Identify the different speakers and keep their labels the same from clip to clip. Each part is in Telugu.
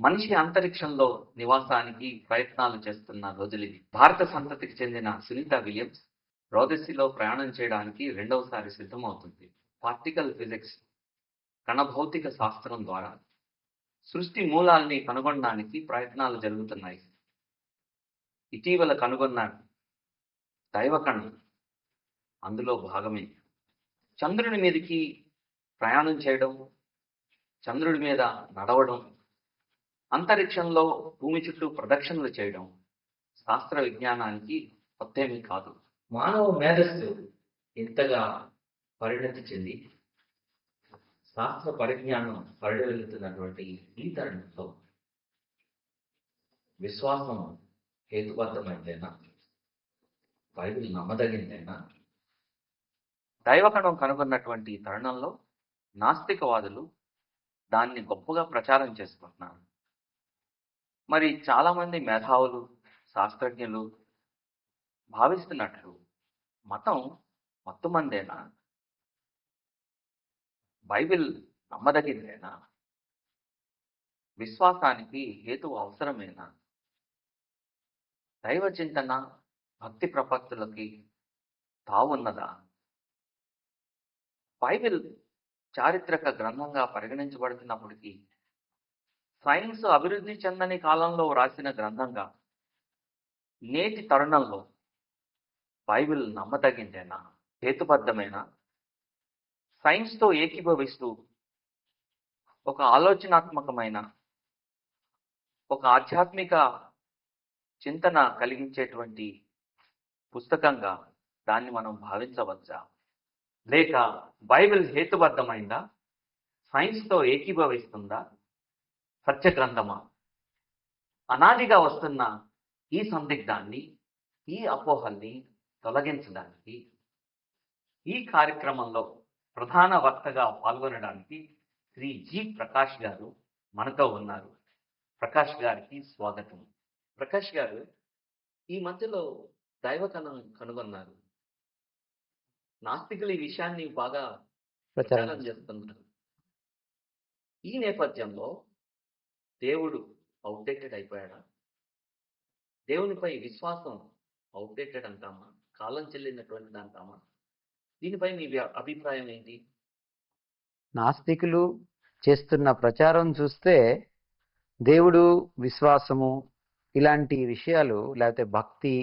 Speaker 1: మనిషి అంతరిక్షంలో నివాసానికి ప్రయత్నాలు చేస్తున్న రోజులివి. భారత సంతతికి చెందిన సునీత విలియమ్స్ రోదసిలో ప్రయాణం చేయడానికి రెండవసారి సిద్ధమవుతుంది. పార్టికల్ ఫిజిక్స్, కణభౌతిక శాస్త్రం ద్వారా సృష్టి మూలాల్ని కనుగొనడానికి ప్రయత్నాలు జరుగుతున్నాయి. ఇటీవల కనుగొన్న దైవకణం అందులో భాగమే. చంద్రుని మీదకి ప్రయాణం చేయడం, చంద్రుడి మీద నడవడం, అంతరిక్షంలో భూమి చుట్టూ ప్రదక్షిణలు చేయడం శాస్త్ర విజ్ఞానానికి కొత్తేమీ కాదు. మానవ మేధస్సు ఇంతగా పరిణతి చెంది శాస్త్ర పరిజ్ఞానం పరిడవిల్లుతున్నటువంటి ఈ తరుణంలో విశ్వాసం హేతుబద్ధమైందేనా? బైబిల్ నమ్మదగిందేనా? దైవకణం కనుగొన్నటువంటి తరుణంలో నాస్తికవాదులు దాన్ని గొప్పగా ప్రచారం చేసుకుంటున్నారు. మరి చాలామంది మేధావులు, శాస్త్రజ్ఞులు భావిస్తున్నట్లు మతం మొత్తమందేనా? బైబిల్ నమ్మదగిందేనా? విశ్వాసానికి హేతు అవసరమేనా? దైవ చింతన, భక్తి ప్రపత్తులకి తావున్నదా? బైబిల్ చారిత్రక గ్రంథంగా పరిగణించబడుతున్నప్పటికీ సైన్స్ అభివృద్ధి చెందని కాలంలో వ్రాసిన గ్రంథంగా నేటి తరుణంలో బైబిల్ నమ్మదగిందేనా? హేతుబద్ధమేనా? సైన్స్తో ఏకీభవిస్తూ ఒక ఆలోచనాత్మకమైన, ఒక ఆధ్యాత్మిక చింతన కలిగించేటువంటి పుస్తకంగా దాన్ని మనం భావించవచ్చా? లేక బైబిల్ హేతుబద్ధమైందా? సైన్స్తో ఏకీభవిస్తుందా? సత్య గ్రంథమా? అనాదిగా వస్తున్న ఈ సందిగ్ధాన్ని, ఈ అపోహల్ని తొలగించడానికి ఈ కార్యక్రమంలో ప్రధాన వక్తగా పాల్గొనడానికి శ్రీ జి ప్రకాష్ గారు మనతో ఉన్నారు. ప్రకాష్ గారికి స్వాగతం. ప్రకాష్ గారు, ఈ మధ్యలో దైవకణం కనుగొన్నారు. నాస్తికులు ఈ విషయాన్ని బాగా ప్రచారం చేస్తున్నారు. ఈ నేపథ్యంలో దేవుడు అవుట్డేటెడ్ అయిపోయాడా? దేవునిపై విశ్వాసం అవుట్డేటెడ్ అంటామా? కాలం చెల్లినటువంటిది అంటామా? దీనిపై మీ అభిప్రాయం ఏంటి?
Speaker 2: నాస్తికులు చేస్తున్న ప్రచారం చూస్తే దేవుడు, విశ్వాసము ఇలాంటి విషయాలు, లేకపోతే భక్తి,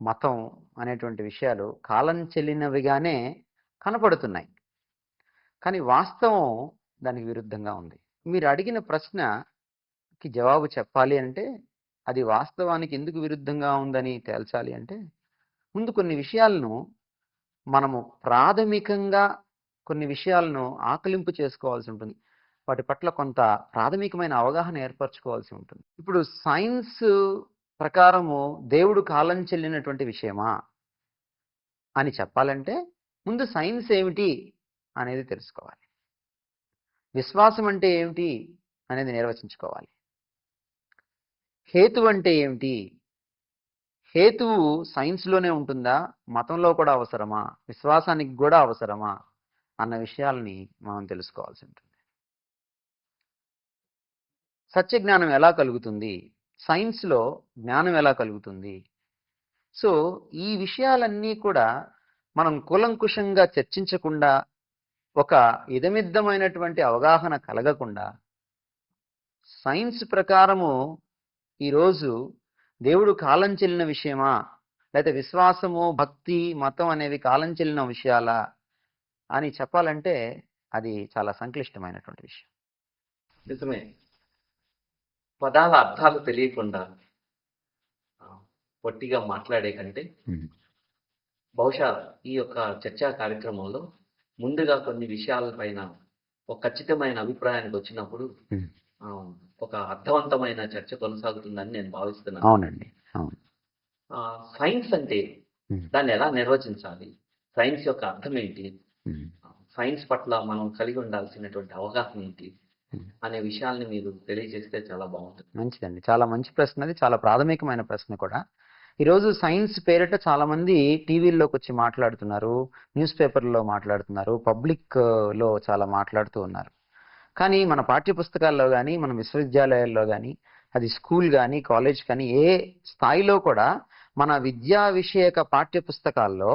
Speaker 2: మతం అనేటువంటి విషయాలు కాలం చెల్లినవిగానే కనపడుతున్నాయి. కానీ వాస్తవం దానికి విరుద్ధంగా ఉంది. మీరు అడిగిన ప్రశ్నకి జవాబు చెప్పాలి అంటే, అది వాస్తవానికి ఎందుకు విరుద్ధంగా ఉందని తేల్చాలి అంటే, ముందు కొన్ని విషయాలను మనము ప్రాథమికంగా కొన్ని విషయాలను ఆకలింపు చేసుకోవాల్సి ఉంటుంది. వాటి పట్ల కొంత ప్రాథమికమైన అవగాహన ఏర్పరచుకోవాల్సి ఉంటుంది. ఇప్పుడు సైన్స్ ప్రకారము దేవుడు కాలం చెల్లినటువంటి విషయమా అని చెప్పాలంటే ముందు సైన్స్ ఏమిటి అనేది తెలుసుకోవాలి. విశ్వాసం అంటే ఏమిటి అనేది నిర్వచించుకోవాలి. హేతు అంటే ఏమిటి? హేతువు సైన్స్లోనే ఉంటుందా, మతంలో కూడా అవసరమా, విశ్వాసానికి కూడా అవసరమా అన్న విషయాల్ని మనం తెలుసుకోవాల్సి ఉంటుంది. సత్య జ్ఞానం ఎలా కలుగుతుంది, సైన్స్లో జ్ఞానం ఎలా కలుగుతుంది? సో ఈ విషయాలన్నీ కూడా మనం కూలంకుషంగా చర్చించకుండా, ఒక ఇదమిద్దమైనటువంటి అవగాహన కలగకుండా, సైన్స్ ప్రకారము ఈరోజు దేవుడు కాలం చెల్లిన విషయమా, లేకపోతే విశ్వాసము, భక్తి, మతం అనేవి కాలం చెల్లిన విషయాలా అని చెప్పాలంటే అది చాలా సంక్లిష్టమైనటువంటి విషయం.
Speaker 1: నిజమే. పదాల అర్థాలు తెలియకుండా పొట్టిగా మాట్లాడే కంటే బహుశా ఈ యొక్క చర్చా కార్యక్రమంలో ముందుగా కొన్ని విషయాలపైన ఒక ఖచ్చితమైన అభిప్రాయానికి వచ్చినప్పుడు ఒక అర్థవంతమైన చర్చ కొనసాగుతుందని నేను భావిస్తున్నాను.
Speaker 2: అవునండి, అవును.
Speaker 1: సైన్స్ అంటే దాన్ని ఎలా నిర్వచించాలి? సైన్స్ యొక్క అర్థం ఏంటి? సైన్స్ పట్ల మనం కలిగి ఉండాల్సినటువంటి అవగాహన ఏంటి అనే విషయాల్ని మీరు తెలియజేస్తే చాలా బాగుంటుంది.
Speaker 2: మంచిదండి, చాలా మంచి ప్రశ్న. అది చాలా ప్రాథమికమైన ప్రశ్న కూడా. ఈరోజు సైన్స్ పేరిట చాలా మంది టీవీల్లోకి వచ్చి మాట్లాడుతున్నారు, న్యూస్ పేపర్లో మాట్లాడుతున్నారు, పబ్లిక్లో చాలా మాట్లాడుతూ ఉన్నారు. కానీ మన పాఠ్య పుస్తకాల్లో కానీ మన విశ్వవిద్యాలయాల్లో కానీ అది స్కూల్ కానీ కాలేజ్ కానీ ఏ స్థాయిలో కూడా మన విద్యా విషయక పాఠ్య పుస్తకాల్లో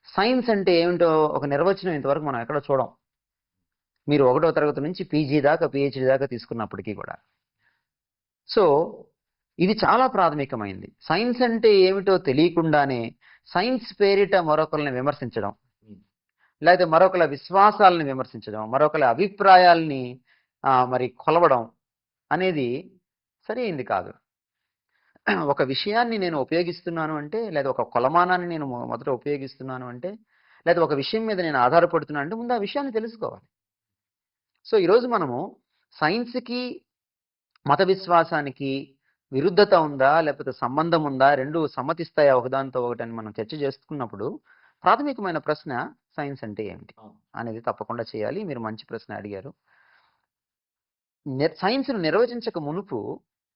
Speaker 2: సైన్స్ అంటే ఏమిటో ఒక నిర్వచనం ఇంతవరకు మనం ఎక్కడ చూడం. మీరు 1వ తరగతి నుంచి పీజీ దాకా పిహెచ్డి దాకా తీసుకున్నప్పటికీ కూడా. సో ఇది చాలా ప్రాథమికమైంది. సైన్స్ అంటే ఏమిటో తెలియకుండానే సైన్స్ పేరిట మరొకరిని విమర్శించడం, లేకపోతే మరొకరి విశ్వాసాలను విమర్శించడం, మరొకరి అభిప్రాయాల్ని మరి కొలవడం అనేది సరైంది కాదు. ఒక విషయాన్ని నేను ఉపయోగిస్తున్నాను అంటే, లేదా ఒక కొలమానాన్ని నేను మొదట ఉపయోగిస్తున్నాను అంటే, లేదా ఒక విషయం మీద నేను ఆధారపడుతున్నాను అంటే ముందు ఆ విషయాన్ని తెలుసుకోవాలి. సో ఈరోజు మనము సైన్స్కి మత విశ్వాసానికి విరుద్ధత ఉందా, లేకపోతే సంబంధం ఉందా, రెండు సమ్మతిస్తాయా ఒకదానితో ఒకటని మనం చర్చ చేసుకున్నప్పుడు ప్రాథమికమైన ప్రశ్న సైన్స్ అంటే ఏమిటి అనేది తప్పకుండా చేయాలి. మీరు మంచి ప్రశ్న అడిగారు. సైన్స్ను నిర్వచించక మునుపు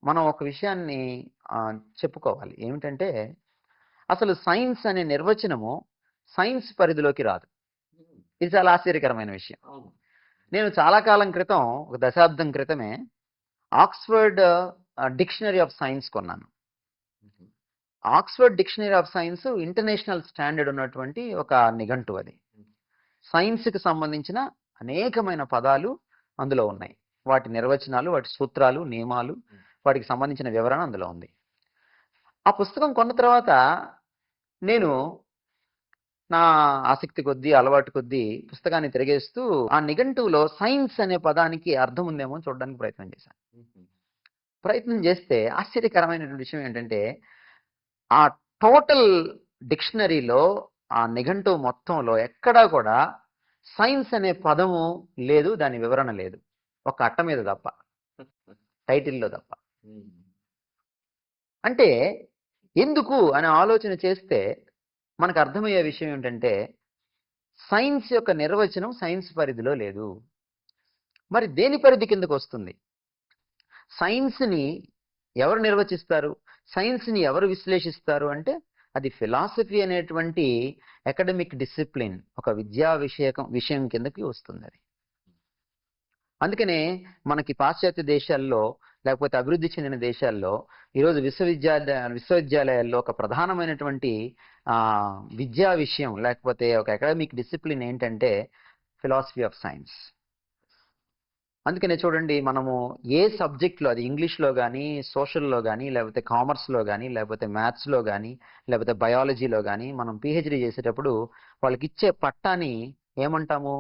Speaker 2: మనం ఒక విషయాన్ని చెప్పుకోవాలి. ఏమిటంటే అసలు సైన్స్ అనే నిర్వచనము సైన్స్ పరిధిలోకి రాదు. ఇది చాలా ఆశ్చర్యకరమైన విషయం. నేను చాలా కాలం క్రితం, ఒక దశాబ్దం క్రితమే ఆక్స్ఫర్డ్ డిక్షనరీ ఆఫ్ సైన్స్ కొన్నాను. Oxford dictionary of science international standard ఉన్నటువంటి ఒక నిఘంటు. అది సైన్స్కి సంబంధించిన అనేకమైన పదాలు అందులో ఉన్నాయి. వాటి నిర్వచనాలు, వాటి సూత్రాలు, నియమాలు, వాటికి సంబంధించిన వివరణ అందులో ఉంది. ఆ పుస్తకం కొన్న తర్వాత నేను నా ఆసక్తి కొద్దీ, అలవాటు కొద్దీ పుస్తకాన్ని తిరిగేస్తూ ఆ నిఘంటువులో సైన్స్ అనే పదానికి అర్థం ఉందేమో చూడడానికి ప్రయత్నం చేశాను. ప్రయత్నం చేస్తే ఆశ్చర్యకరమైనటువంటి విషయం ఏంటంటే ఆ టోటల్ డిక్షనరీలో, ఆ నిఘంటువు మొత్తంలో ఎక్కడా కూడా సైన్స్ అనే పదము లేదు, దాని వివరణ లేదు. ఒక అట్ట మీద తప్ప, టైటిల్లో తప్ప. అంటే ఎందుకు అని ఆలోచన చేస్తే మనకు అర్థమయ్యే విషయం ఏంటంటే సైన్స్ యొక్క నిర్వచనం సైన్స్ పరిధిలో లేదు. మరి దేని పరిధి కిందకు వస్తుంది? సైన్స్ని ఎవరు నిర్వచిస్తారు, సైన్స్ని ఎవరు విశ్లేషిస్తారు అంటే అది ఫిలాసఫీ అనేటువంటి అకాడమిక్ డిసిప్లిన్, ఒక విద్యా విషయం కిందకి వస్తుంది అది. అందుకనే మనకి పాశ్చాత్య దేశాల్లో, లేకపోతే అభివృద్ధి చెందిన దేశాల్లో ఈరోజు విశ్వవిద్యాలయాల్లో ఒక ప్రధానమైనటువంటి విద్యా విషయం, లేకపోతే ఒక అకాడమిక్ డిసిప్లిన్ ఏంటంటే ఫిలాసఫీ ఆఫ్ సైన్స్. అందుకనే చూడండి, మనము ఏ సబ్జెక్ట్లో, అది ఇంగ్లీష్లో కానీ, సోషల్లో కానీ, లేకపోతే కామర్స్లో కానీ, లేకపోతే మ్యాథ్స్లో కానీ, లేకపోతే బయాలజీలో కానీ మనం పిహెచ్డి చేసేటప్పుడు వాళ్ళకి ఇచ్చే పట్టాని ఏమంటాము?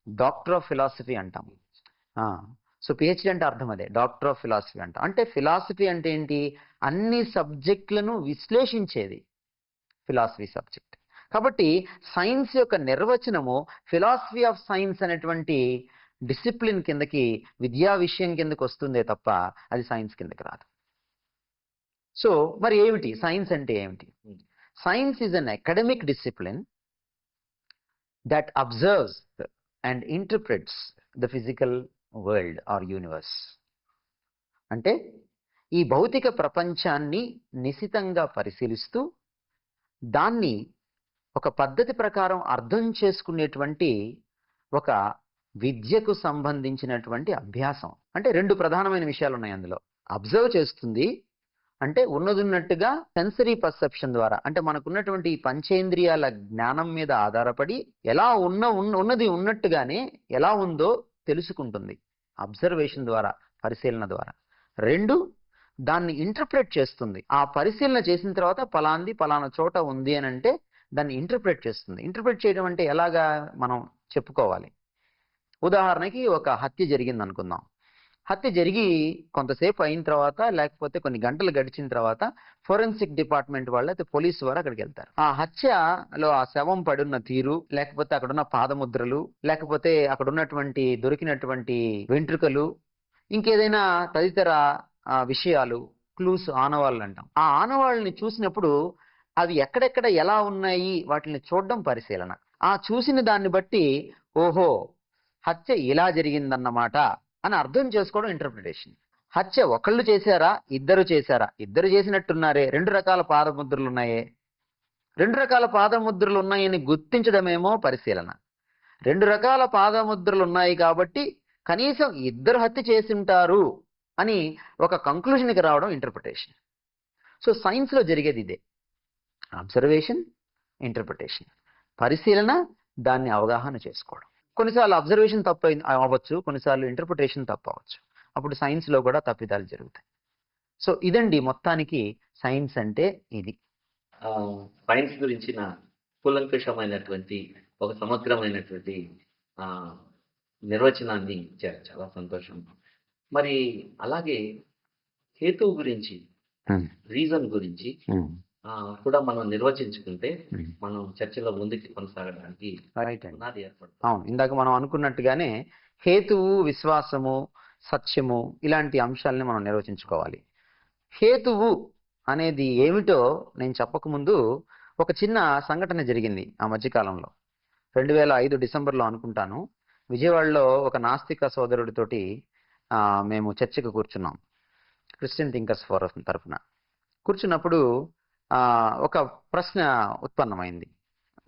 Speaker 2: డాక్టర్ ఆఫ్ ఫిలాసఫీ అంటాము. సో పిహెచ్డి అంటే అర్థం అదే, డాక్టర్ ఆఫ్ ఫిలాసఫీ అంటాం. అంటే ఫిలాసఫీ అంటే ఏంటి? అన్ని సబ్జెక్టులను విశ్లేషించేది ఫిలాసఫీ సబ్జెక్ట్. కాబట్టి సైన్స్ యొక్క నిర్వచనము ఫిలాసఫీ ఆఫ్ సైన్స్ అనేటువంటి డిసిప్లిన్ కిందకి, విద్యా విషయం కిందకి వస్తుందే తప్ప అది సైన్స్ కిందకి రాదు. సో మరి ఏమిటి సైన్స్ అంటే ఏమిటి? Science is an academic discipline that observes and interprets the physical world or universe. అంటే ఈ భౌతిక ప్రపంచాన్ని నిశితంగా పరిశీలిస్తూ దాన్ని ఒక పద్ధతి ప్రకారం అర్థం చేసుకునేటువంటి ఒక విద్యకు సంబంధించినటువంటి అభ్యాసం. అంటే రెండు ప్రధానమైన విషయాలు ఉన్నాయి అందులో. అబ్జర్వ్ చేస్తుంది అంటే ఉన్నదున్నట్టుగా సెన్సరీ పర్సెప్షన్ ద్వారా, అంటే మనకున్నటువంటి పంచేంద్రియాల జ్ఞానం మీద ఆధారపడి ఎలా ఉన్నది ఉన్నట్టుగానే ఎలా ఉందో తెలుసుకుంటుంది అబ్జర్వేషన్ ద్వారా, పరిశీలన ద్వారా. రెండు, దాన్ని ఇంటర్ప్రెట్ చేస్తుంది. ఆ పరిశీలన చేసిన తర్వాత పలానా చోట ఉంది అని అంటే దాన్ని ఇంటర్ప్రెట్ చేస్తుంది. ఇంటర్ప్రెట్ చేయడం అంటే ఎలాగా మనం చెప్పుకోవాలి. ఉదాహరణకి ఒక హత్య జరిగింది అనుకుందాం. హత్య జరిగి కొంతసేపు అయిన తర్వాత, లేకపోతే కొన్ని గంటలు గడిచిన తర్వాత ఫోరెన్సిక్ డిపార్ట్మెంట్ వాళ్ళు, అయితే పోలీసు వారు అక్కడికి వెళ్తారు. ఆ హత్యలో ఆ శవం పడున్న తీరు, లేకపోతే అక్కడున్న పాదముద్రలు, లేకపోతే అక్కడ ఉన్నటువంటి దొరికినటువంటి వెంట్రుకలు, ఇంకేదైనా తదితర విషయాలు, క్లూస్, ఆనవాళ్ళు అంటాం. ఆ ఆనవాళ్ళని చూసినప్పుడు అవి ఎక్కడెక్కడ ఎలా ఉన్నాయి వాటిని చూడడం పరిశీలన. ఆ చూసిన దాన్ని బట్టి ఓహో హత్య ఇలా జరిగిందన్నమాట అని అర్థం చేసుకోవడం ఇంటర్ప్రిటేషన్. హత్య ఒకళ్ళు చేశారా, ఇద్దరు చేశారా? ఇద్దరు చేసినట్టున్నారే. 2 రకాల పాదముద్రలు ఉన్నాయే. 2 రకాల పాదముద్రలు ఉన్నాయని గుర్తించడమేమో పరిశీలన. 2 రకాల పాదముద్రలు ఉన్నాయి కాబట్టి కనీసం ఇద్దరు హత్య చేసి ఉంటారు అని ఒక కంక్లూషన్కి రావడం ఇంటర్ప్రిటేషన్. సో సైన్స్లో జరిగేది ఇదే, అబ్జర్వేషన్, ఇంటర్ప్రిటేషన్, పరిశీలన, దాన్ని అవగాహన చేసుకోవడం. కొన్నిసార్లు అబ్జర్వేషన్ తప్పు అవ్వచ్చు, కొన్నిసార్లు ఇంటర్ప్రిటేషన్ తప్పు అవ్వచ్చు. అప్పుడు సైన్స్లో కూడా తప్పిదాలు జరుగుతాయి. సో ఇదండి మొత్తానికి సైన్స్ అంటే ఇది.
Speaker 1: సైన్స్ గురించిన కూలంకషమైనటువంటి ఒక సమగ్రమైనటువంటి ఆ, నిర్వచనాన్ని ఇచ్చారు. చాలా సంతోషం. మరి అలాగే హేతువు గురించి,
Speaker 2: ఉమ్,
Speaker 1: రీజన్ గురించి
Speaker 2: ఉమ్,
Speaker 1: కూడా మనం నిర్వచించుకుంటే
Speaker 2: ఉమ్.
Speaker 1: మనం చర్చలో ముందుకు కొనసాగడానికి
Speaker 2: రైట్ అండి.
Speaker 1: పునాది ఏర్పడుతుంది.
Speaker 2: అవును, ఇందాక మనం అనుకున్నట్టుగానే హేతువు, విశ్వాసము, సత్యము ఇలాంటి అంశాలని మనం నిర్వచించుకోవాలి. హేతువు అనేది ఏమిటో నేను చెప్పకముందు ఒక చిన్న సంఘటన జరిగింది ఆ మధ్యకాలంలో. 2005 డిసెంబర్లో అనుకుంటాను, విజయవాడలో ఒక నాస్తిక సోదరుడితోటి మేము చర్చకు కూర్చున్నాం, క్రిస్టియన్ థింకర్స్ ఫోరం తరఫున. కూర్చున్నప్పుడు ఒక ప్రశ్న ఉత్పన్నమైంది.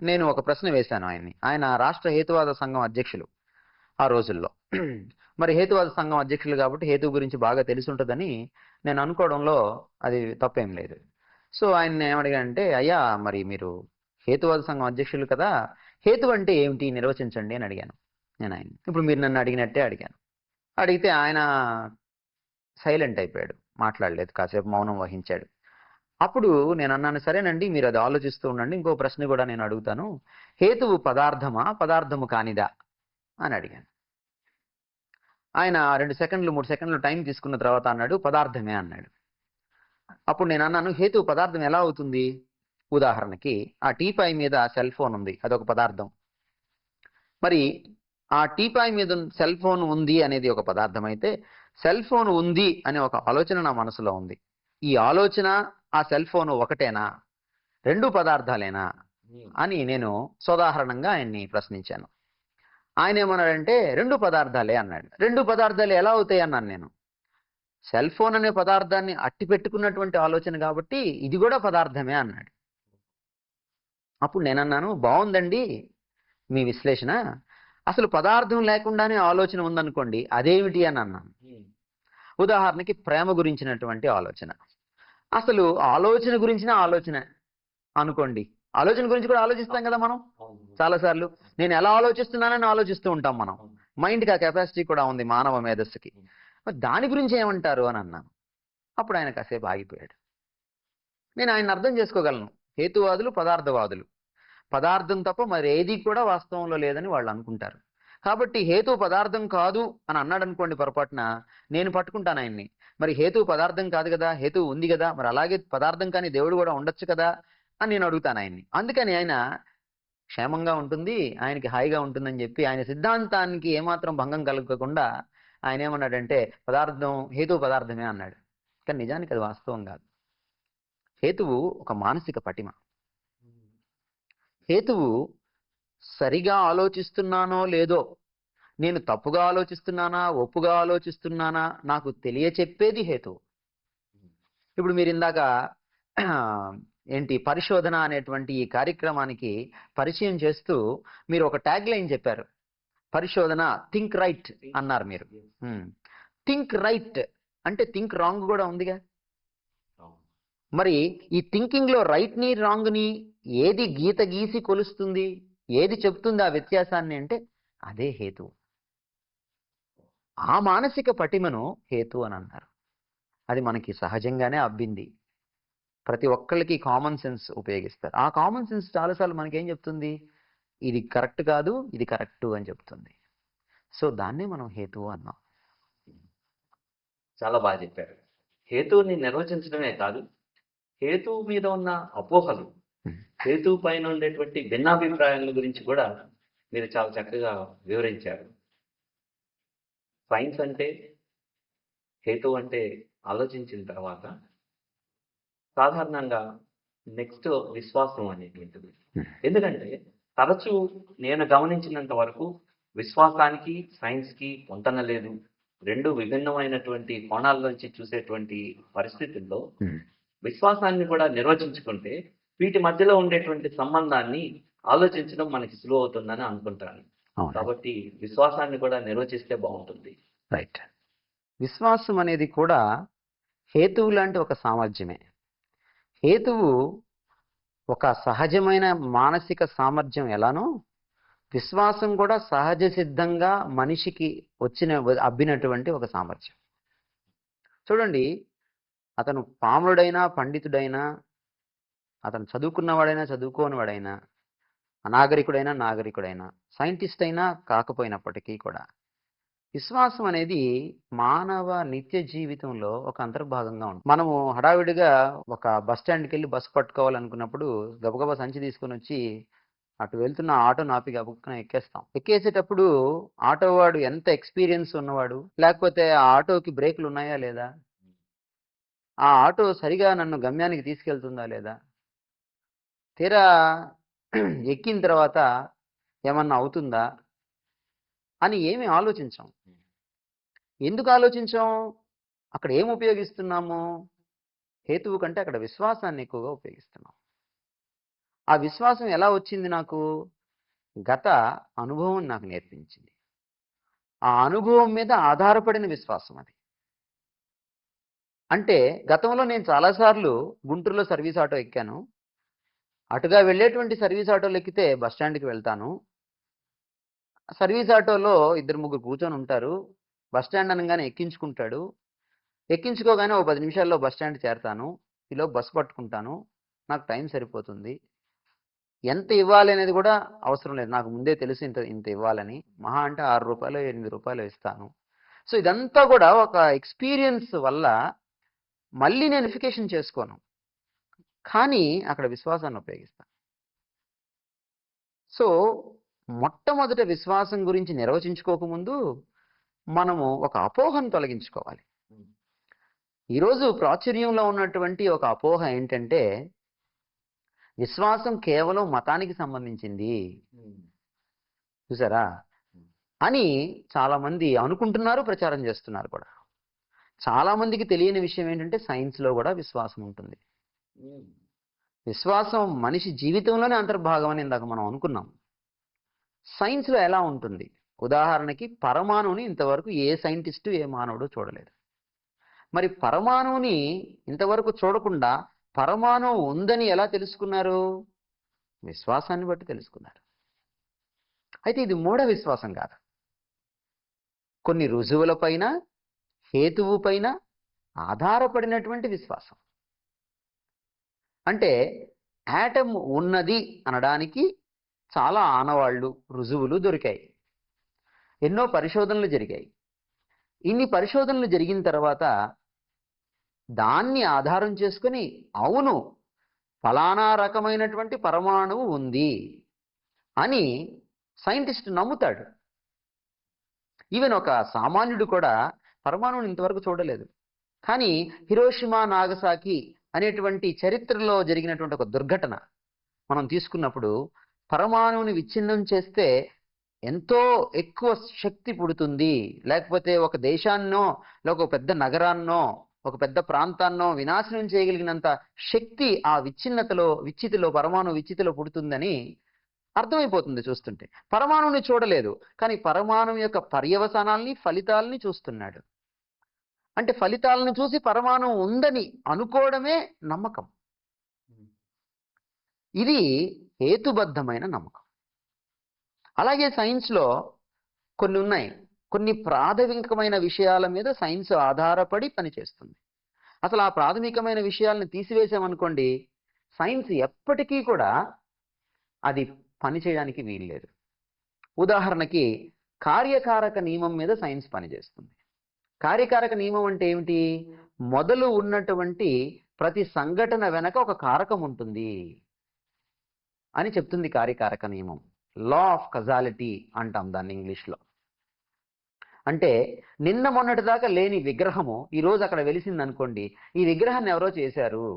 Speaker 2: నేను ఒక ప్రశ్న వేశాను ఆయన్ని. ఆయన రాష్ట్ర హేతువాద సంఘం అధ్యక్షులు ఆ రోజుల్లో. మరి హేతువాద సంఘం అధ్యక్షులు కాబట్టి హేతు గురించి బాగా తెలిసి ఉంటుందని నేను అనుకోవడంలో అది తప్పేం లేదు. సో ఆయన ఏమడిగానంటే, అయ్యా మరి మీరు హేతువాద సంఘం అధ్యక్షులు కదా, హేతు అంటే ఏమిటి నిర్వచించండి అని అడిగాను నేను ఆయన. ఇప్పుడు మీరు నన్ను అడిగినట్టే అడిగాను. అడిగితే ఆయన సైలెంట్ అయిపోయాడు, మాట్లాడలేదు, కాసేపు మౌనం వహించాడు. అప్పుడు నేను అన్నాను, సరేనండి మీరు అది ఆలోచిస్తూ ఉండండి, ఇంకో ప్రశ్న కూడా నేను అడుగుతాను, హేతువు పదార్థమా, పదార్థము కానిదా అని అడిగాను. ఆయన 2 సెకండ్లు 3 సెకండ్లు టైం తీసుకున్న తర్వాత అన్నాడు, పదార్థమే అన్నాడు. అప్పుడు నేను అన్నాను, హేతువు పదార్థం ఎలా అవుతుంది? ఉదాహరణకి ఆ టీపాయ్ మీద సెల్ ఫోన్ ఉంది, అదొక పదార్థం. మరి ఆ టీపాయ్ మీద సెల్ ఫోన్ ఉంది అనేది ఒక పదార్థం అయితే, సెల్ ఫోన్ ఉంది అనే ఒక ఆలోచన నా మనసులో ఉంది. ఈ ఆలోచన, ఆ సెల్ ఫోన్ ఒకటేనా, 2 పదార్థాలేనా అని నేను సోదాహరణంగా ఆయన్ని ప్రశ్నించాను. ఆయన ఏమన్నాడంటే 2 పదార్థాలే అన్నాడు. 2 పదార్థాలు ఎలా అవుతాయి అన్నాను నేను. సెల్ ఫోన్ అనే పదార్థాన్ని అట్టి పెట్టుకున్నటువంటి ఆలోచన కాబట్టి ఇది కూడా పదార్థమే అన్నాడు. అప్పుడు నేనన్నాను, బాగుందండి మీ విశ్లేషణ, అసలు పదార్థం లేకుండానే ఆలోచన ఉందనుకోండి, అదేమిటి అని అన్నాను. ఉదాహరణకి ప్రేమ గురించినటువంటి ఆలోచన. అసలు ఆలోచన గురించిన ఆలోచన అనుకోండి, ఆలోచన గురించి కూడా ఆలోచిస్తాం కదా మనం చాలాసార్లు. నేను ఎలా ఆలోచిస్తున్నానని ఆలోచిస్తూ ఉంటాం మనం. మైండ్కి ఆ కెపాసిటీ కూడా ఉంది మానవ మేధస్సుకి. మరి దాని గురించి ఏమంటారు అని అన్నాను. అప్పుడు ఆయన కాసేపు ఆగిపోయాడు. నేను ఆయన అర్థం చేసుకోగలను. హేతువాదులు, పదార్థవాదులు, పదార్థం తప్ప మరి ఏది కూడా వాస్తవంలో లేదని వాళ్ళు అనుకుంటారు. కాబట్టి హేతు పదార్థం కాదు అని అన్నాడు అనుకోండి పొరపాటున, నేను పట్టుకుంటాను ఆయన్ని. మరి హేతు పదార్థం కాదు కదా, హేతు ఉంది కదా, మరి అలాగే పదార్థం కానీ దేవుడు కూడా ఉండొచ్చు కదా అని నేను అడుగుతాను ఆయన్ని. అందుకని ఆయన క్షేమంగా ఉంటుంది, ఆయనకి హాయిగా ఉంటుందని చెప్పి ఆయన సిద్ధాంతానికి ఏమాత్రం భంగం కలగకుండా ఆయన ఏమన్నాడంటే పదార్థం, హేతు పదార్థమే అన్నాడు. కానీ నిజానికి అది వాస్తవం కాదు. హేతువు ఒక మానసిక పటిమ. హేతువు సరిగా ఆలోచిస్తున్నానో లేదో, నేను తప్పుగా ఆలోచిస్తున్నానా, ఒప్పుగా ఆలోచిస్తున్నానా నాకు తెలియచెప్పేది హేతువు. ఇప్పుడు మీరు ఇందాక ఏంటి పరిశోధన అనేటువంటి ఈ కార్యక్రమానికి పరిచయం చేస్తూ మీరు ఒక ట్యాగ్ లైన్ చెప్పారు, పరిశోధన థింక్ రైట్ అన్నారు మీరు. థింక్ రైట్ అంటే థింక్ రాంగ్ కూడా ఉందిగా. మరి ఈ థింకింగ్ లో రైట్ ని రాంగ్ ని ఏది గీత గీసి కొలుస్తుంది, ఏది చెప్తుంది ఆ వ్యత్యాసాన్ని అంటే అదే హేతు. ఆ మానసిక పటిమను హేతు అని అన్నారు. అది మనకి సహజంగానే అబ్బింది. ప్రతి ఒక్కళ్ళకి కామన్ సెన్స్ ఉపయోగిస్తారు. ఆ కామన్ సెన్స్ చాలాసార్లు మనకేం చెప్తుంది, ఇది కరెక్ట్ కాదు, ఇది కరెక్టు అని చెప్తుంది. సో దాన్నే మనం హేతువు అన్నాం.
Speaker 1: చాలా బాగా చెప్పారు. హేతువుని నిర్వచించడమే కాదు, హేతువు మీద ఉన్న అపోహలు, హేతువు పైన ఉండేటువంటి భిన్నాభిప్రాయాల గురించి కూడా మీరు చాలా చక్కగా వివరించారు. సైన్స్ అంటే, హేతువు అంటే ఆలోచించిన తర్వాత సాధారణంగా నెక్స్ట్ విశ్వాసం అనేటువంటిది. ఎందుకంటే తరచూ నేను గమనించినంత వరకు విశ్వాసానికి సైన్స్కి పొంతన లేదు. 2 విభిన్నమైనటువంటి కోణాల నుంచి చూసేటువంటి పరిస్థితుల్లో విశ్వాసాన్ని కూడా నిర్వచించుకుంటే వీటి మధ్యలో ఉండేటువంటి సంబంధాన్ని ఆలోచించడం మనకి సులువు అవుతుందని అనుకుంటాను.
Speaker 2: అవును.
Speaker 1: కాబట్టి విశ్వాసాన్ని కూడా నిర్వచిస్తే బాగుంటుంది.
Speaker 2: రైట్. విశ్వాసం అనేది కూడా హేతువు లాంటి ఒక సామర్థ్యమే. హేతువు ఒక సహజమైన మానసిక సామర్థ్యం ఎలానో, విశ్వాసం కూడా సహజ సిద్ధంగా మనిషికి అబ్బినటువంటి ఒక సామర్థ్యం. చూడండి, అతను పామరుడైనా పండితుడైనా, అతను చదువుకున్నవాడైనా చదువుకోనివాడైనా, అనాగరికుడైనా నాగరికుడైనా, సైంటిస్ట్ అయినా కాకపోయినప్పటికీ కూడా విశ్వాసం అనేది మానవ నిత్య జీవితంలో ఒక అంతర్భాగంగా ఉంటుంది. మనము హడావిడిగా ఒక బస్ స్టాండ్కి వెళ్ళి బస్సు పట్టుకోవాలనుకున్నప్పుడు గబగబా సంచి తీసుకొని వచ్చి అటు వెళ్తున్న ఆటోను ఆపి గబుక్కున ఎక్కేస్తాం. ఎక్కేసేటప్పుడు ఆటో వాడు ఎంత ఎక్స్పీరియన్స్ ఉన్నవాడు, లేకపోతే ఆ ఆటోకి బ్రేకులు ఉన్నాయా లేదా, ఆ ఆటో సరిగా నన్ను గమ్యానికి తీసుకెళ్తుందా లేదా, తీరా ఎక్కిన తర్వాత ఏమన్నా అవుతుందా అని ఏమీ ఆలోచించాం. ఎందుకు ఆలోచించాం? అక్కడ ఏం ఉపయోగిస్తున్నాము? హేతువు కంటే అక్కడ విశ్వాసాన్ని ఎక్కువగా ఉపయోగిస్తున్నాం. ఆ విశ్వాసం ఎలా వచ్చింది నాకు? గత అనుభవం నాకు నేర్పించింది. ఆ అనుభవం మీద ఆధారపడిన విశ్వాసం అది. అంటే గతంలో నేను చాలాసార్లు గుంటూరులో సర్వీస్ ఆటో ఎక్కాను. అటుగా వెళ్ళేటువంటి సర్వీస్ ఆటోలు ఎక్కితే బస్ స్టాండ్కి వెళ్తాను. సర్వీస్ ఆటోలో 2-3 కూర్చొని ఉంటారు. బస్ స్టాండ్ అనగానే ఎక్కించుకుంటాడు. ఎక్కించుకోగానే ఓ 10 నిమిషాల్లో బస్ స్టాండ్ చేరతాను. ఈలోపు బస్సు పట్టుకుంటాను. నాకు టైం సరిపోతుంది. ఎంత ఇవ్వాలి అనేది కూడా అవసరం లేదు. నాకు ముందే తెలుసు ఇంత ఇంత ఇవ్వాలని. మహా అంటే రూ. 6 8 ఇస్తాను. సో ఇదంతా కూడా ఒక ఎక్స్పీరియన్స్ వల్ల మళ్ళీ నేను వెరిఫికేషన్ చేసుకోను. కానీ అక్కడ విశ్వాసాన్ని ఉపయోగిస్తాను. సో మొట్టమొదట విశ్వాసం గురించి నిర్వచించుకోకముందు మనము ఒక అపోహను తొలగించుకోవాలి. ఈరోజు ప్రాచుర్యంలో ఉన్నటువంటి ఒక అపోహ ఏంటంటే, విశ్వాసం కేవలం మతానికి సంబంధించింది, చూసారా అని చాలా మంది అనుకుంటున్నారు, ప్రచారం చేస్తున్నారు కూడా. చాలా మందికి తెలియని విషయం ఏంటంటే సైన్స్లో కూడా విశ్వాసం ఉంటుంది. విశ్వాసం మనిషి జీవితంలోనే అంతర్భాగం అని ఇందాక మనం అనుకున్నాం. సైన్స్లో ఎలా ఉంటుంది? ఉదాహరణకి పరమాణువుని ఇంతవరకు ఏ సైంటిస్టు ఏ మానవుడు చూడలేదు. మరి పరమాణువుని ఇంతవరకు చూడకుండా పరమాణువు ఉందని ఎలా తెలుసుకున్నారు? విశ్వాసాన్ని బట్టి తెలుసుకున్నారు. అయితే ఇది మూఢ విశ్వాసం కాదు. కొన్ని రుజువులపైన, హేతువు పైన ఆధారపడినటువంటి విశ్వాసం. అంటే యాటమ్ ఉన్నది అనడానికి చాలా ఆనవాళ్లు, రుజువులు దొరికాయి. ఎన్నో పరిశోధనలు జరిగాయి. ఇన్ని పరిశోధనలు జరిగిన తర్వాత దాన్ని ఆధారం చేసుకుని అవును ఫలానా రకమైనటువంటి పరమాణువు ఉంది అని సైంటిస్ట్ నమ్ముతాడు. ఈవెన్ ఒక సామాన్యుడు కూడా పరమాణువుని ఇంతవరకు చూడలేదు. కానీ హిరోషిమా నాగసాకి అనేటువంటి చరిత్రలో జరిగినటువంటి ఒక దుర్ఘటన మనం తీసుకున్నప్పుడు, పరమాణువుని విచ్ఛిన్నం చేస్తే ఎంతో ఎక్కువ శక్తి పుడుతుంది, లేకపోతే ఒక దేశాన్నో లేక ఒక పెద్ద నగరాన్నో ఒక పెద్ద ప్రాంతాన్నో వినాశనం చేయగలిగినంత శక్తి ఆ విచ్చితిలో పరమాణు విచ్చితిలో పుడుతుందని అర్థమైపోతుంది చూస్తుంటే. పరమాణువుని చూడలేదు, కానీ పరమాణువు యొక్క పర్యవసానాల్ని, ఫలితాలని చూస్తున్నాడు. అంటే ఫలితాలను చూసి పరమాణువు ఉందని అనుకోవడమే నమ్మకం. ఇది హేతుబద్ధమైన నమ్మకం. అలాగే సైన్స్లో కొన్ని ఉన్నాయి. కొన్ని ప్రాథమికమైన విషయాల మీద సైన్స్ ఆధారపడి పనిచేస్తుంది. అసలు ఆ ప్రాథమికమైన విషయాలను తీసివేసామనుకోండి, సైన్స్ ఎప్పటికీ కూడా అది పనిచేయడానికి వీల్లేదు. ఉదాహరణకి కార్యకారక నియమం మీద సైన్స్ పనిచేస్తుంది. కార్యకారక నియమం అంటే ఏమిటి? మొదలు ఉన్నటువంటి ప్రతి సంఘటన వెనక ఒక కారకం ఉంటుంది అని చెప్తుంది కార్యకారక నియమం. లా ఆఫ్ కజాలిటీ అంటాం దాన్ని ఇంగ్లీష్లో. అంటే నిన్న మొన్నటి దాకా లేని విగ్రహము ఈరోజు అక్కడ వెలిసింది అనుకోండి, ఈ విగ్రహాన్ని ఎవరో చేశారు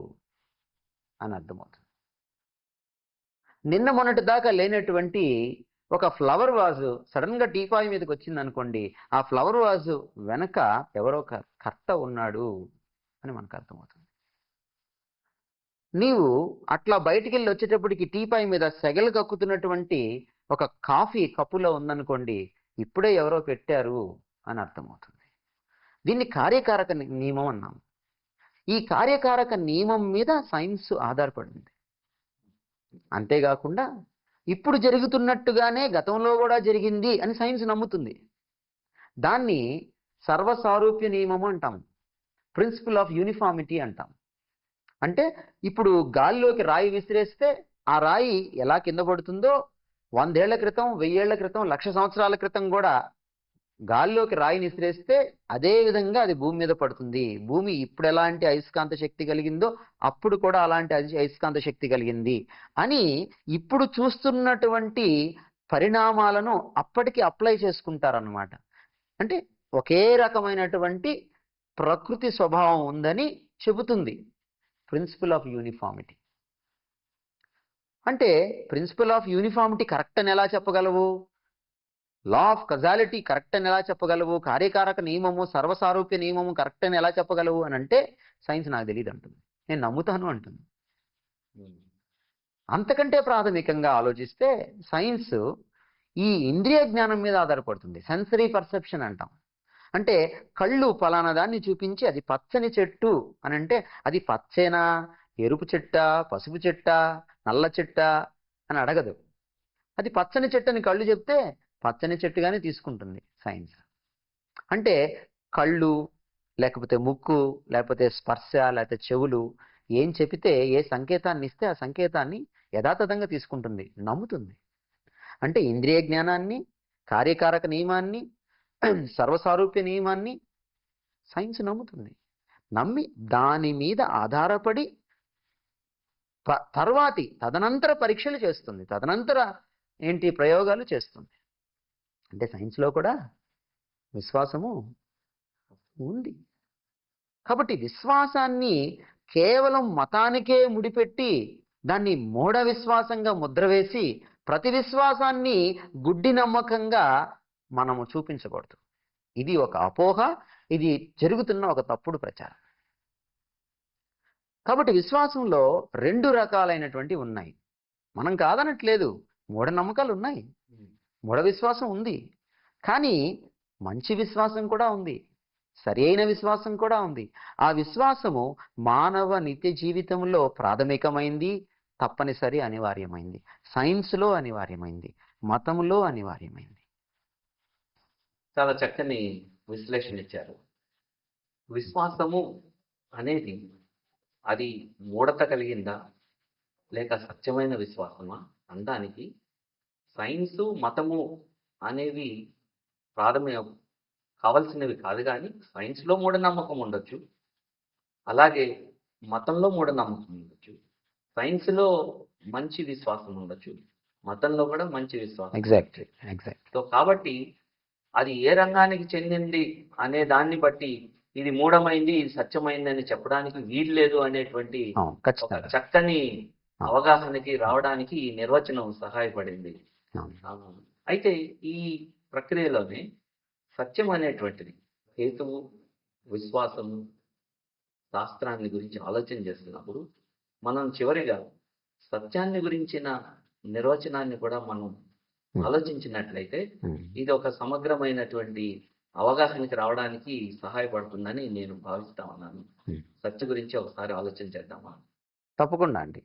Speaker 2: అని అర్థమవుతుంది. నిన్న మొన్నటి దాకా లేనటువంటి ఒక ఫ్లవర్ వాజు సడన్ గా టీపాయ్ మీదకి వచ్చింది అనుకోండి, ఆ ఫ్లవర్ వాజు వెనక ఎవరో కర్త ఉన్నాడు అని మనకు అర్థమవుతుంది. నీవు అట్లా బయటికి వెళ్ళి వచ్చేటప్పటికి టీపాయ్ మీద సెగలు కక్కుతున్నటువంటి ఒక కాఫీ కప్పులో ఉందనుకోండి, ఇప్పుడే ఎవరో పెట్టారు అని అర్థమవుతుంది. దీన్ని కార్యకారక నియమం అన్నాం. ఈ కార్యకారక నియమం మీద సైన్స్ ఆధారపడింది. అంతేకాకుండా ఇప్పుడు జరుగుతున్నట్టుగానే గతంలో కూడా జరిగింది అని సైన్స్ నమ్ముతుంది. దాన్ని సర్వసారూప్య నియమం అంటాం, ప్రిన్సిపల్ ఆఫ్ యూనిఫార్మిటీ అంటాం. అంటే ఇప్పుడు గాలిలోకి రాయి విసిరేస్తే ఆ రాయి ఎలా కింద పడుతుందో 100 ఏళ్ల క్రితం, 1000 ఏళ్ల క్రితం, 1,00,000 సంవత్సరాల క్రితం కూడా గాలిలోకి రాయిని విసిరేస్తే అదే విధంగా అది భూమి మీద పడుతుంది. భూమి ఇప్పుడు ఎలాంటి అయస్కాంత శక్తి కలిగిందో అప్పుడు కూడా అలాంటి అయస్కాంత శక్తి కలిగింది అని ఇప్పుడు చూస్తున్నటువంటి పరిణామాలను అప్పటికి అప్లై చేసుకుంటారన్నమాట. అంటే ఒకే రకమైనటువంటి ప్రకృతి స్వభావం ఉందని చెబుతుంది ప్రిన్సిపల్ ఆఫ్ యూనిఫార్మిటీ. అంటే ప్రిన్సిపల్ ఆఫ్ యూనిఫార్మిటీ కరెక్ట్ అని ఎలా చెప్పగలవు? లా ఆఫ్ కజాలిటీ కరెక్ట్ అని ఎలా చెప్పగలవు? కార్యకారక నియమము, సర్వసారూప్య నియమము కరెక్ట్ అని ఎలా చెప్పగలవు అని అంటే సైన్స్ నాకు తెలియదు అంటుంది, నేను నమ్ముతాను అంటుంది. అంతకంటే ప్రాథమికంగా ఆలోచిస్తే సైన్స్ ఈ ఇంద్రియ జ్ఞానం మీద ఆధారపడుతుంది. సెన్సరీ పర్సెప్షన్ అంటాం. అంటే కళ్ళు ఫలానా దాన్ని చూపించి అది పచ్చని చెట్టు అని అంటే అది పచ్చేనా, ఎరుపు చెట్ట, పసుపు చెట్ట, నల్ల చెట్ట అని అడగదు. అది పచ్చని చెట్టు అని కళ్ళు చెప్తే పచ్చని చెట్టుగానే తీసుకుంటుంది సైన్స్. అంటే కళ్ళు లేకపోతే ముక్కు లేకపోతే స్పర్శ లేకపోతే చెవులు ఏం చెబితే, ఏ సంకేతాన్ని ఇస్తే ఆ సంకేతాన్ని యథాతథంగా తీసుకుంటుంది, నమ్ముతుంది. అంటే ఇంద్రియ జ్ఞానాన్ని, కార్యకారక నియమాన్ని, సర్వసారూప్య నియమాన్ని సైన్స్ నమ్ముతుంది. నమ్మి దాని మీద ఆధారపడి తదనంతర పరీక్షలు చేస్తుంది, తదనంతర ప్రయోగాలు చేస్తుంది. అంటే సైన్స్లో కూడా విశ్వాసము ఉంది. కాబట్టి విశ్వాసాన్ని కేవలం మతానికే ముడిపెట్టి దాన్ని మూఢ విశ్వాసంగా ముద్ర వేసి ప్రతి విశ్వాసాన్ని గుడ్డి నమ్మకంగా మనము చూపించకూడదు. ఇది ఒక అపోహ, ఇది జరుగుతున్న ఒక తప్పుడు ప్రచారం. కాబట్టి విశ్వాసంలో 2 రకాలైనటువంటి ఉన్నాయి. మనం కాదనట్లేదు, మూఢనమ్మకాలు ఉన్నాయి, మూఢ విశ్వాసం ఉంది. కానీ మంచి విశ్వాసం కూడా ఉంది, సరి అయిన విశ్వాసం కూడా ఉంది. ఆ విశ్వాసము మానవ నిత్య జీవితంలో ప్రాథమికమైంది, తప్పనిసరి అనివార్యమైంది, సైన్స్లో అనివార్యమైంది, మతంలో అనివార్యమైంది.
Speaker 1: చాలా చక్కని విశ్లేషణ ఇచ్చారు. విశ్వాసము అనేది అది మూఢత కలిగిందా లేక సత్యమైన విశ్వాసమా అనడానికి సైన్సు, మతము అనేవి ప్రాథమిక కావాల్సినవి కాదు. కానీ సైన్స్లో మూఢనమ్మకం ఉండొచ్చు, అలాగే మతంలో మూఢనమ్మకం ఉండొచ్చు. సైన్స్లో మంచి విశ్వాసం ఉండొచ్చు, మతంలో కూడా మంచి విశ్వాసం.
Speaker 2: ఎగ్జాక్ట్లీ.
Speaker 1: సో కాబట్టి అది ఏ రంగానికి చెందింది అనే దాన్ని బట్టి ఇది మూఢమైంది, ఇది సత్యమైంది అని చెప్పడానికి వీలు లేదు అనేటువంటి ఒక చక్కని అవగాహనకి రావడానికి ఈ నిర్వచనం సహాయపడింది. అయితే ఈ ప్రక్రియలోనే సత్యం అనేటువంటిది హేతువు, విశ్వాసము, శాస్త్రాన్ని గురించి ఆలోచన చేస్తున్నప్పుడు మనం చివరిగా సత్యాన్ని గురించిన నిర్వచనాన్ని కూడా మనం ఆలోచించినట్లయితే ఇది ఒక సమగ్రమైనటువంటి అవగాహనకి రావడానికి సహాయపడుతుందని నేను భావిస్తా ఉన్నాను. సత్యం గురించి ఒకసారి ఆలోచన చేద్దామా?
Speaker 2: తప్పకుండా అండి,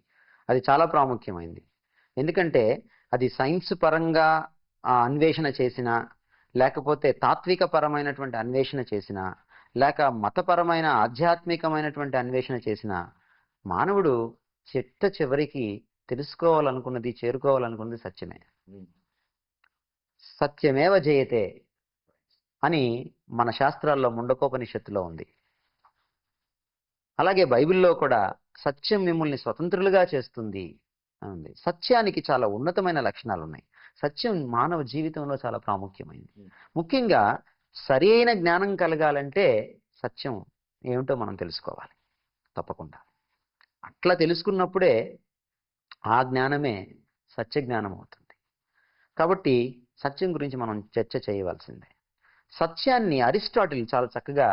Speaker 2: అది చాలా ప్రాముఖ్యమైంది. ఎందుకంటే అది సైన్స్ పరంగా అన్వేషణ చేసిన, లేకపోతే తాత్విక పరమైనటువంటి అన్వేషణ చేసిన, లేక మతపరమైన ఆధ్యాత్మికమైనటువంటి అన్వేషణ చేసిన మానవుడు చివరికి తెలుసుకోవాలనుకున్నది, చేరుకోవాలనుకున్నది సత్యమే. సత్యమేవ జయతే అని మన శాస్త్రాల్లో ముండకోపనిషత్తులో ఉంది. అలాగే బైబిల్లో కూడా సత్యం మిమ్మల్ని స్వతంత్రులుగా చేస్తుంది ఉంది. సత్యానికి చాలా ఉన్నతమైన లక్షణాలు ఉన్నాయి. సత్యం మానవ జీవితంలో చాలా ప్రాముఖ్యమైనది. ముఖ్యంగా సరి అయిన జ్ఞానం కలగాలంటే సత్యం ఏమిటో మనం తెలుసుకోవాలి తప్పకుండా. అట్లా తెలుసుకున్నప్పుడే ఆ జ్ఞానమే సత్య జ్ఞానం అవుతుంది. కాబట్టి సత్యం గురించి మనం చర్చ చేయవలసిందే. సత్యాన్ని అరిస్టాటిల్ చాలా చక్కగా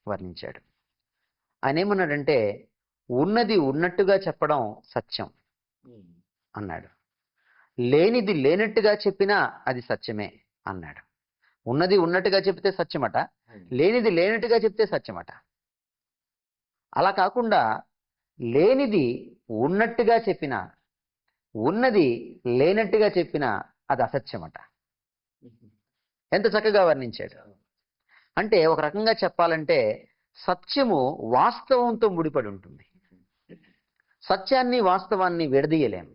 Speaker 2: వర్ణించాడు. ఆయన ఏమన్నాడంటే ఉన్నది ఉన్నట్టుగా చెప్పడం సత్యం అన్నాడు. లేనిది లేనట్టుగా చెప్పినా అది సత్యమే అన్నాడు. ఉన్నది ఉన్నట్టుగా చెప్తే సత్యమట, లేనిది లేనట్టుగా చెప్తే సత్యమట. అలా కాకుండా లేనిది ఉన్నట్టుగా చెప్పినా, ఉన్నది లేనట్టుగా చెప్పినా అది అసత్యమట. ఎంత చక్కగా వర్ణించాడు. అంటే ఒక రకంగా చెప్పాలంటే సత్యము వాస్తవంతో ముడిపడి ఉంటుంది. సత్యాన్ని వాస్తవాన్ని విడదీయలేము.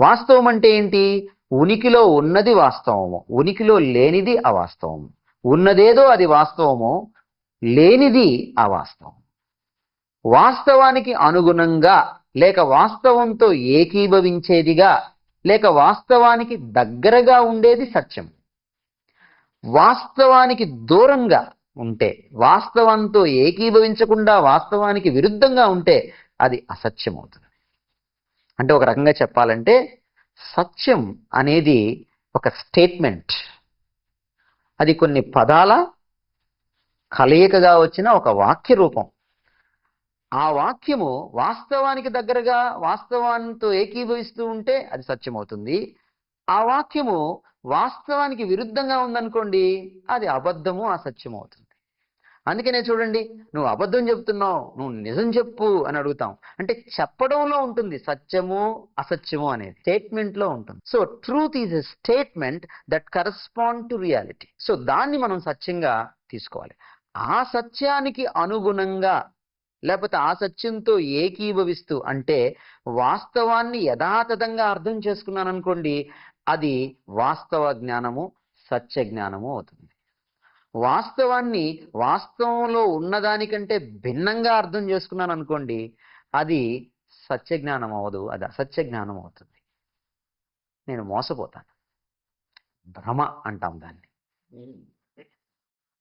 Speaker 2: వాస్తవం అంటే ఏంటి? ఉనికిలో ఉన్నది వాస్తవము, ఉనికిలో లేనిది అవాస్తవము. ఉన్నదేదో అది వాస్తవము, లేనిది అవాస్తవం. వాస్తవానికి అనుగుణంగా లేక వాస్తవంతో ఏకీభవించేదిగా లేక వాస్తవానికి దగ్గరగా ఉండేది సత్యం. వాస్తవానికి దూరంగా ఉంటే, వాస్తవంతో ఏకీభవించకుండా వాస్తవానికి విరుద్ధంగా ఉంటే అది అసత్యం అవుతుంది. అంటే ఒక రకంగా చెప్పాలంటే సత్యం అనేది ఒక స్టేట్మెంట్. అది కొన్ని పదాల కలయికగా వచ్చిన ఒక వాక్య రూపం. ఆ వాక్యము వాస్తవానికి దగ్గరగా వాస్తవాంతో ఏకీభవిస్తూ ఉంటే అది సత్యం అవుతుంది. ఆ వాక్యము వాస్తవానికి విరుద్ధంగా ఉందనుకోండి, అది అబద్ధము, అసత్యం అవుతుంది. అందుకనే చూడండి, నువ్వు అబద్ధం చెప్తున్నావు, నువ్వు నిజం చెప్పు అని అడుగుతాం. అంటే చెప్పడంలో ఉంటుంది సత్యము అసత్యము అనేది, స్టేట్మెంట్లో ఉంటుంది. So truth is a statement that correspond to reality. So దాన్ని మనం సత్యంగా తీసుకోవాలి. ఆ సత్యానికి అనుగుణంగా లేకపోతే ఆ సత్యంతో ఏకీభవిస్తూ, అంటే వాస్తవాన్ని యథాతథంగా అర్థం చేసుకున్నాను అనుకోండి, అది వాస్తవ జ్ఞానము, సత్య జ్ఞానము అవుతుంది. వాస్తవాన్ని వాస్తవంలో ఉన్నదానికంటే భిన్నంగా అర్థం చేసుకున్నాను అనుకోండి, అది సత్య జ్ఞానం అవ్వదు, అది అసత్య జ్ఞానం అవుతుంది. నేను మోసపోతాను. భ్రమ అంటాం దాన్ని,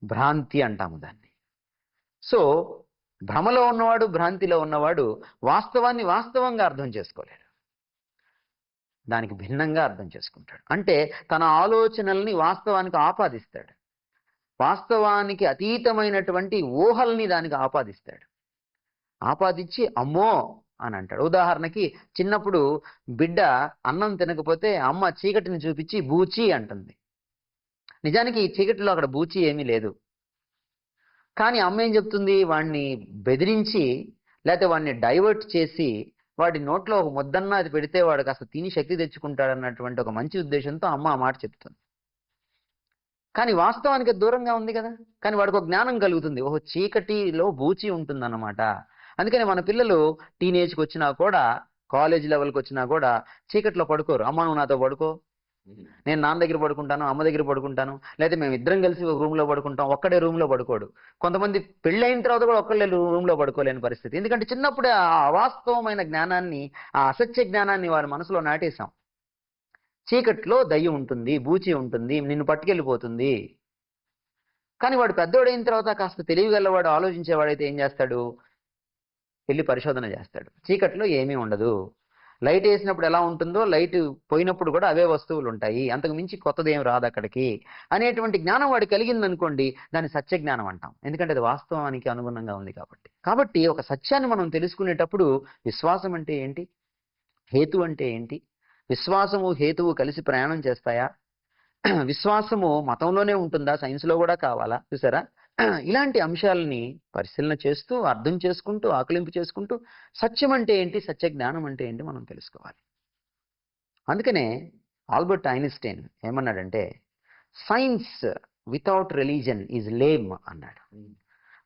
Speaker 2: భ్రాంతి అంటాము దాన్ని. సో భ్రమలో ఉన్నవాడు, భ్రాంతిలో ఉన్నవాడు వాస్తవాన్ని వాస్తవంగా అర్థం చేసుకోలేడు, దానికి భిన్నంగా అర్థం చేసుకుంటాడు. అంటే తన ఆలోచనల్ని వాస్తవానికి ఆపాదిస్తాడు, వాస్తవానికి అతీతమైనటువంటి ఊహల్ని దానికి ఆపాదిస్తాడు. ఆపాదించి అమ్మో అని అంటాడు. ఉదాహరణకి చిన్నప్పుడు బిడ్డ అన్నం తినకపోతే అమ్మ చీకటిని చూపించి బూచి అంటుంది. నిజానికి ఈ చీకటిలో అక్కడ బూచి ఏమీ లేదు. కానీ అమ్మ ఏం చెప్తుంది? వాడిని బెదిరించి లేకపోతే వాడిని డైవర్ట్ చేసి వాడి నోట్లో ఒక ముద్దన్నా అది పెడితే వాడు కాస్త తిని శక్తి తెచ్చుకుంటాడన్నటువంటి ఒక మంచి ఉద్దేశంతో అమ్మ ఆ మాట చెప్తుంది. కానీ వాస్తవానికి దూరంగా ఉంది కదా. కానీ వాడికి ఒక జ్ఞానం కలుగుతుంది, ఓహో చీకటిలో బూచి ఉంటుందన్నమాట. అందుకని మన పిల్లలు టీనేజ్కి వచ్చినా కూడా, కాలేజ్ లెవెల్కి వచ్చినా కూడా చీకట్లో పడుకోరు. అమ్మ నువ్వు నాతో పడుకో, నేను నాన్న దగ్గర పడుకుంటాను, అమ్మ దగ్గర పడుకుంటాను, లేదా మేము ఇద్దరం కలిసి ఒక రూమ్లో పడుకుంటాం. ఒక్కడే రూమ్లో పడుకోడు. కొంతమంది పెళ్ళైన తర్వాత కూడా ఒక్కళ్ళే రూమ్లో పడుకోలేని పరిస్థితి. ఎందుకంటే చిన్నప్పుడే ఆ అవాస్తవమైన జ్ఞానాన్ని, ఆ అసత్య జ్ఞానాన్ని వారి మనసులో నాటేశాం. చీకట్లో దయ్యం ఉంటుంది, బూచి ఉంటుంది, నిన్ను పట్టుకెళ్ళిపోతుంది. కానీ వాడు పెద్దోడైన తర్వాత కాస్త తెలివిగలవాడు, ఆలోచించేవాడైతే ఏం చేస్తాడు? వెళ్ళి పరిశోధన చేస్తాడు. చీకట్లో ఏమీ ఉండదు, లైట్ వేసినప్పుడు ఎలా ఉంటుందో లైట్ పోయినప్పుడు కూడా అవే వస్తువులు ఉంటాయి, అంతకు మించి కొత్తది ఏం రాదు అక్కడికి అనేటువంటి జ్ఞానం వాడు కలిగిందనుకోండి, దాన్ని సత్య జ్ఞానం అంటాం. ఎందుకంటే అది వాస్తవానికి అనుగుణంగా ఉంది కాబట్టి ఒక సత్యాన్ని మనం తెలుసుకునేటప్పుడు విశ్వాసం అంటే ఏంటి, హేతు అంటే ఏంటి, విశ్వాసము హేతువు కలిసి ప్రయాణం చేస్తాయా, విశ్వాసము మతంలోనే ఉంటుందా, సైన్స్లో కూడా కావాలా, చూసారా? ఇలాంటి అంశాలని పరిశీలన చేస్తూ, అర్థం చేసుకుంటూ, ఆకలింపు చేసుకుంటూ సత్యం అంటే ఏంటి, సత్య జ్ఞానం అంటే ఏంటి మనం తెలుసుకోవాలి. అందుకనే ఆల్బర్ట్ ఐన్స్టైన్ ఏమన్నాడంటే, science without religion is lame అన్నాడు,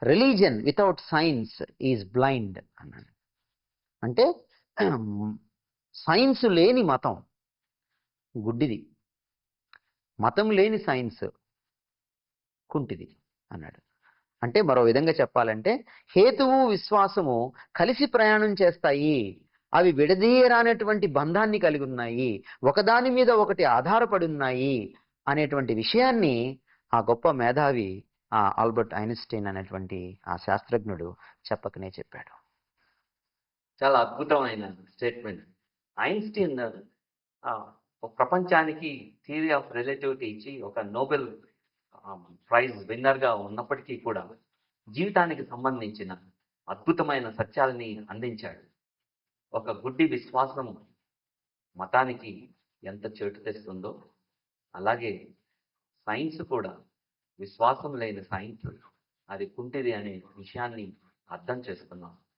Speaker 2: religion without science is blind అన్నాడు. అంటే సైన్స్ లేని మతం గుడ్డిది, మతం లేని సైన్స్ కుంటిది అన్నాడు. అంటే మరో విధంగా చెప్పాలంటే హేతువు విశ్వాసము కలిసి ప్రయాణం చేస్తాయి, అవి విడదీయరానటువంటి బంధాన్ని కలిగి ఉన్నాయి, ఒకదాని మీద ఒకటి ఆధారపడి ఉన్నాయి అనేటువంటి విషయాన్ని ఆ గొప్ప మేధావి ఆ ఆల్బర్ట్ ఐన్స్టైన్ అనేటువంటి ఆ శాస్త్రజ్ఞుడు చెప్పకనే చెప్పాడు.
Speaker 1: చాలా అద్భుతమైన స్టేట్మెంట్. ఐన్స్టీన్ ప్రపంచానికి థియరీ ఆఫ్ రిలేటివిటీ ఇచ్చి ఒక నోబెల్ ప్రైజ్ విన్నర్గా ఉన్నప్పటికీ కూడా జీవితానికి సంబంధించిన అద్భుతమైన సత్యాలని అందించాడు. ఒక గుడ్డి విశ్వాసం మతానికి ఎంత చెడు తెస్తుందో, అలాగే సైన్స్ కూడా విశ్వాసం లేని సైన్స్ అది కుంటిది అనే విషయాన్ని అర్థం చేసుకున్నాం.